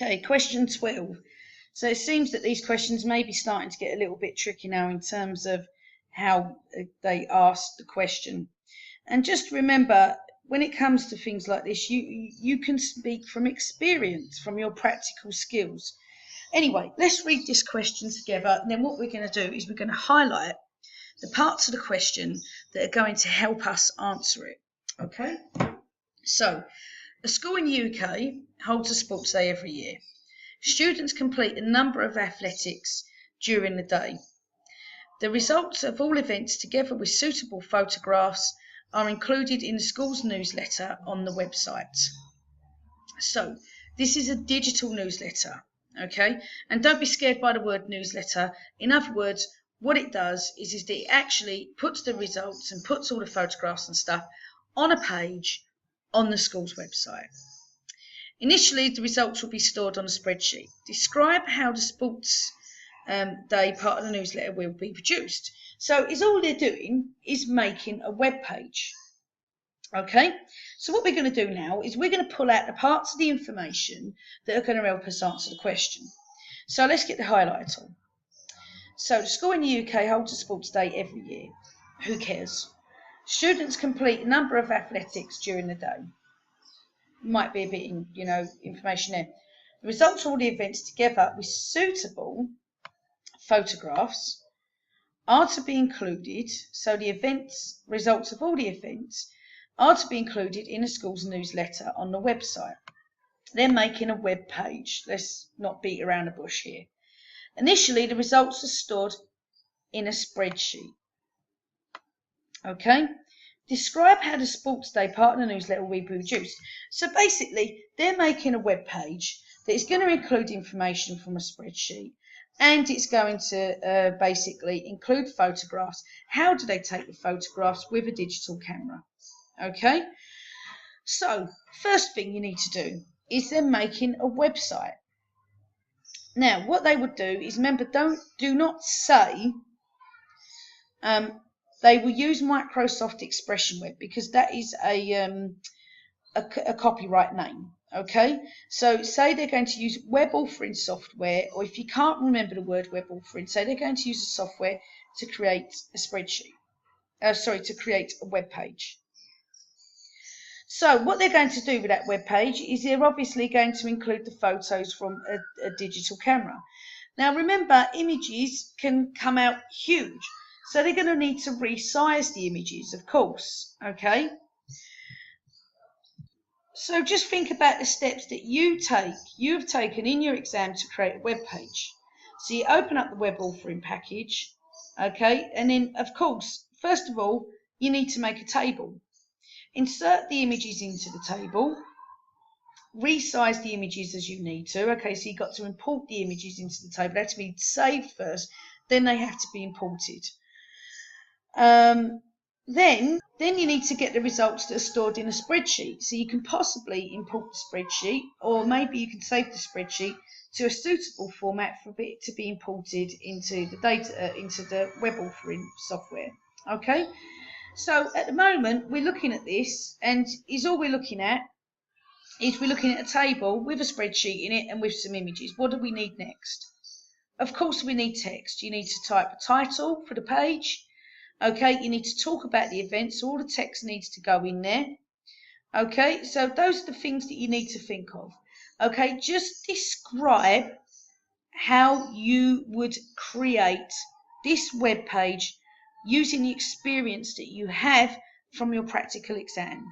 Okay, question 12. So it seems that these questions may be starting to get a little bit tricky now in terms of how they ask the question. And just remember, when it comes to things like this, you can speak from experience, from your practical skills. Anyway, let's read this question together, and then what we're going to do is we're going to highlight the parts of the question that are going to help us answer it. Okay? So, a school in the UK holds a sports day every year. Students complete a number of athletics during the day. The results of all events, together with suitable photographs, are included in the school's newsletter on the website. So, this is a digital newsletter, okay? And don't be scared by the word newsletter. In other words, what it does is that it actually puts the results and puts all the photographs and stuff on a page on the school's website. Initially, the results will be stored on a spreadsheet. Describe how the sports day part of the newsletter will be produced. So is all they're doing is making a web page. Okay, so what we're going to do now is we're going to pull out the parts of the information that are going to help us answer the question. So let's get the highlight on. So the school in the UK holds a sports day every year. Who cares? Students complete a number of athletics during the day. Might be a bit, information there. The results of all the events, together with suitable photographs, are to be included. So the results of all the events are to be included in a school's newsletter on the website. They're making a web page. Let's not beat around the bush here. Initially, the results are stored in a spreadsheet. Okay? Describe how the sports day part of the newsletter will be produced. So basically, they're making a web page that is going to include information from a spreadsheet, and it's going to basically include photographs. How do they take the photographs? With a digital camera. Okay? So, first thing you need to do is they're making a website. Now, what they would do is, remember, do not say they will use Microsoft Expression Web, because that is a copyright name. Okay, so say they're going to use web authoring software, or if you can't remember the word web authoring, say they're going to use a software to create a spreadsheet. To create a web page. So what they're going to do with that web page is they're obviously going to include the photos from a digital camera. Now remember, images can come out huge. So they're going to need to resize the images, of course, okay? So just think about the steps that you've taken in your exam to create a web page. So you open up the web authoring package, okay? And then, of course, first of all, you need to make a table. Insert the images into the table. Resize the images as you need to. Okay, so you've got to import the images into the table. They have to be saved first, then they have to be imported. Then you need to get the results that are stored in a spreadsheet. So you can possibly import the spreadsheet, or maybe you can save the spreadsheet to a suitable format for it to be imported into the data, into the web authoring software. Okay, so at the moment we're looking at this, and we're looking at a table with a spreadsheet in it and with some images. What do we need next? Of course, we need text. You need to type a title for the page. Okay, you need to talk about the event, so all the text needs to go in there. Okay, so those are the things that you need to think of. Okay, just describe how you would create this web page using the experience that you have from your practical exam.